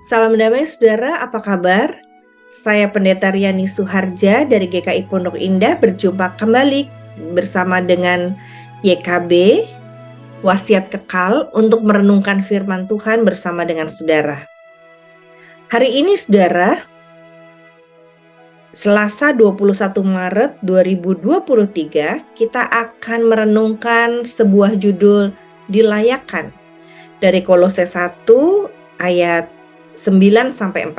Salam damai saudara, apa kabar? Saya Pendeta Riani Suharja dari GKI Pondok Indah berjumpa kembali bersama dengan YKB, Wasiat Kekal untuk merenungkan firman Tuhan bersama dengan saudara. Hari ini saudara, Selasa 21 Maret 2023, kita akan merenungkan sebuah judul dilayakkan dari Kolose 1 ayat 9-14.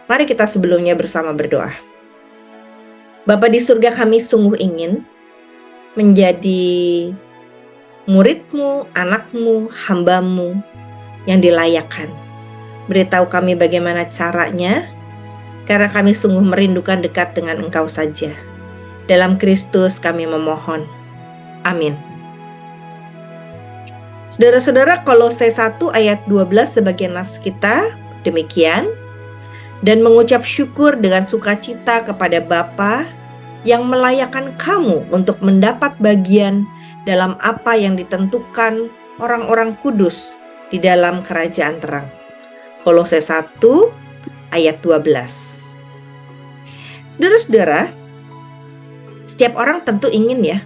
Mari kita sebelumnya bersama berdoa. Bapa di surga, kami sungguh ingin menjadi murid-Mu, anak-Mu, hamba-Mu yang dilayakkan. Beritahu kami bagaimana caranya, karena kami sungguh merindukan dekat dengan Engkau saja. Dalam Kristus kami memohon. Amin. Saudara-saudara, Kolose 1 ayat 12 sebagai nas kita demikian. Dan mengucap syukur dengan sukacita kepada Bapa yang melayakkan kamu untuk mendapat bagian dalam apa yang ditentukan orang-orang kudus di dalam kerajaan terang. Kolose 1 ayat 12. Saudara-saudara, setiap orang tentu ingin ya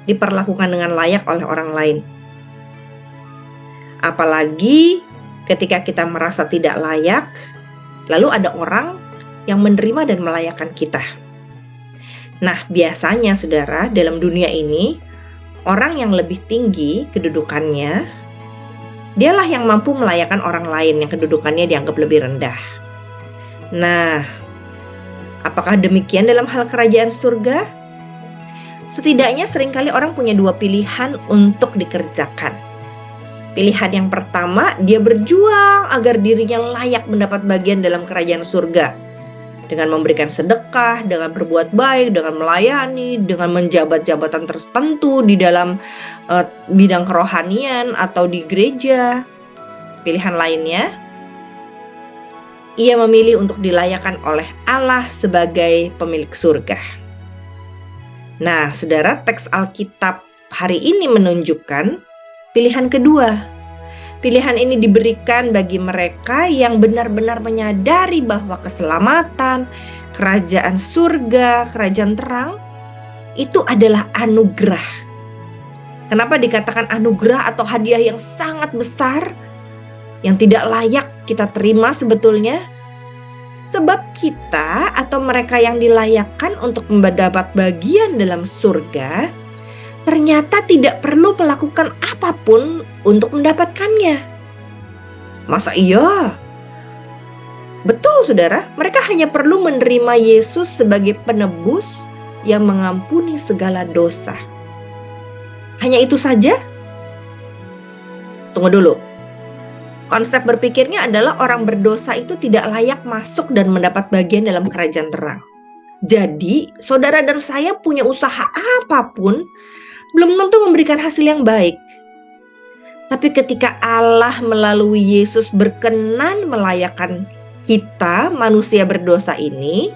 diperlakukan dengan layak oleh orang lain. Apalagi ketika kita merasa tidak layak, lalu ada orang yang menerima dan melayakkan kita. Nah, biasanya saudara, dalam dunia ini, orang yang lebih tinggi kedudukannya, dialah yang mampu melayakkan orang lain yang kedudukannya dianggap lebih rendah. Nah, apakah demikian dalam hal kerajaan surga? Setidaknya seringkali orang punya dua pilihan untuk dikerjakan. Pilihan yang pertama, dia berjuang agar dirinya layak mendapat bagian dalam kerajaan surga. Dengan memberikan sedekah, dengan berbuat baik, dengan melayani, dengan menjabat jabatan tertentu di dalam bidang kerohanian atau di gereja. Pilihan lainnya, ia memilih untuk dilayakkan oleh Allah sebagai pemilik surga. Nah, saudara, teks Alkitab hari ini menunjukkan pilihan kedua. Pilihan ini diberikan bagi mereka yang benar-benar menyadari bahwa keselamatan, kerajaan surga, kerajaan terang, itu adalah anugerah. Kenapa dikatakan anugerah atau hadiah yang sangat besar, yang tidak layak kita terima sebetulnya? Sebab kita atau mereka yang dilayakkan untuk mendapat bagian dalam surga, ternyata tidak perlu melakukan apapun untuk mendapatkannya. Masa iya? Betul saudara, mereka hanya perlu menerima Yesus sebagai penebus yang mengampuni segala dosa. Hanya itu saja? Tunggu dulu. Konsep berpikirnya adalah orang berdosa itu tidak layak masuk dan mendapat bagian dalam kerajaan terang. Jadi, saudara dan saya punya usaha apapun belum tentu memberikan hasil yang baik. Tapi ketika Allah melalui Yesus berkenan melayakkan kita, manusia berdosa ini,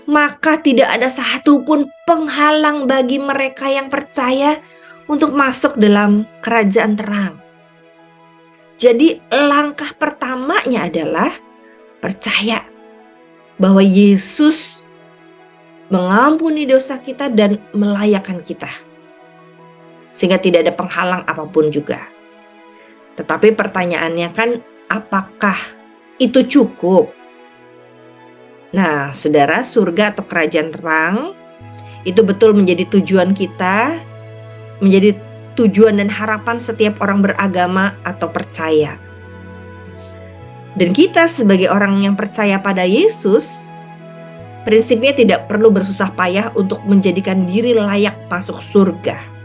maka tidak ada satupun penghalang bagi mereka yang percaya untuk masuk dalam kerajaan terang. Jadi langkah pertamanya adalah percaya bahwa Yesus mengampuni dosa kita dan melayakkan kita. Sehingga tidak ada penghalang apapun juga. Tetapi pertanyaannya kan, apakah itu cukup? Nah, saudara, surga atau kerajaan terang itu betul menjadi tujuan kita, menjadi tujuan dan harapan setiap orang beragama atau percaya. Dan kita sebagai orang yang percaya pada Yesus, prinsipnya tidak perlu bersusah payah untuk menjadikan diri layak masuk surga.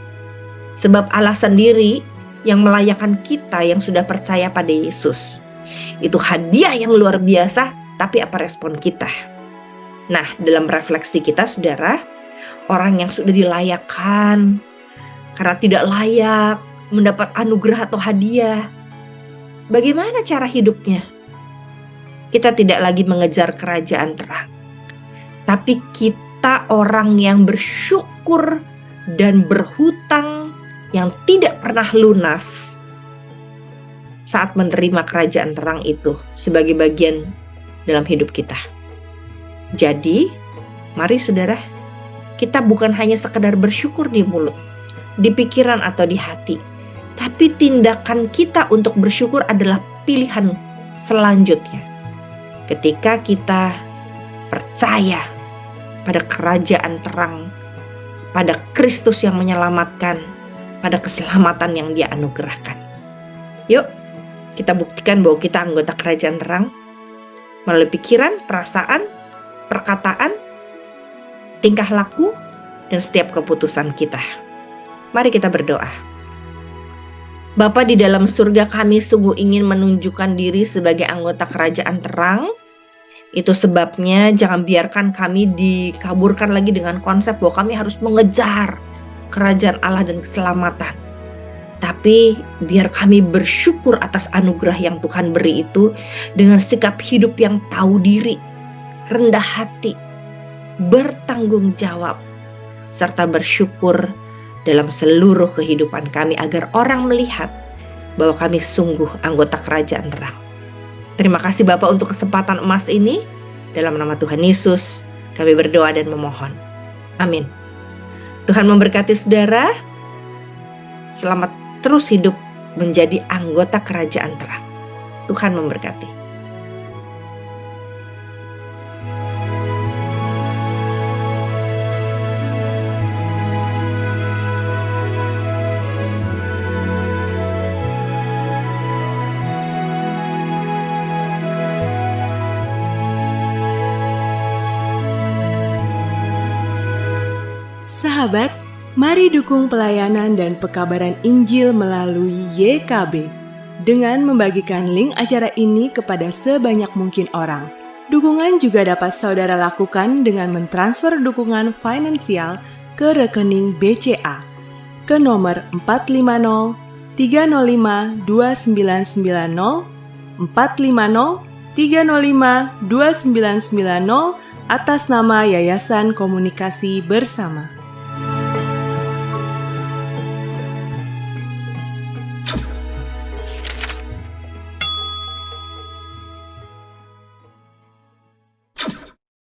Sebab Allah sendiri yang melayakkan kita yang sudah percaya pada Yesus. Itu hadiah yang luar biasa, tapi apa respon kita? Nah, dalam refleksi kita saudara, orang yang sudah dilayakkan karena tidak layak mendapat anugerah atau hadiah, bagaimana cara hidupnya? Kita tidak lagi mengejar kerajaan terang, tapi kita orang yang bersyukur dan berhutang yang tidak pernah lunas saat menerima kerajaan terang itu sebagai bagian dalam hidup kita. Jadi, mari saudara, kita bukan hanya sekedar bersyukur di mulut, di pikiran atau di hati, tapi tindakan kita untuk bersyukur adalah pilihan selanjutnya. Ketika kita percaya pada kerajaan terang, pada Kristus yang menyelamatkan, pada keselamatan yang Dia anugerahkan. Yuk, kita buktikan bahwa kita anggota kerajaan terang melalui pikiran, perasaan, perkataan, tingkah laku, dan setiap keputusan kita. Mari kita berdoa. Bapa di dalam surga, kami sungguh ingin menunjukkan diri sebagai anggota kerajaan terang. Itu sebabnya jangan biarkan kami dikaburkan lagi dengan konsep bahwa kami harus mengejar kerajaan Allah dan keselamatan. Tapi biar kami bersyukur atas anugerah yang Tuhan beri itu dengan sikap hidup yang tahu diri, rendah hati, bertanggung jawab, serta bersyukur dalam seluruh kehidupan kami agar orang melihat bahwa kami sungguh anggota kerajaan terang. Terima kasih Bapak untuk kesempatan emas ini. Dalam nama Tuhan Yesus kami berdoa dan memohon. Amin. Tuhan memberkati saudara. Selamat terus hidup menjadi anggota kerajaan terang. Tuhan memberkati. Sahabat, mari dukung pelayanan dan pekabaran Injil melalui YKB dengan membagikan link acara ini kepada sebanyak mungkin orang. Dukungan juga dapat saudara lakukan dengan mentransfer dukungan finansial ke rekening BCA ke nomor 450 305 2990 450 305 2990 atas nama Yayasan Komunikasi Bersama.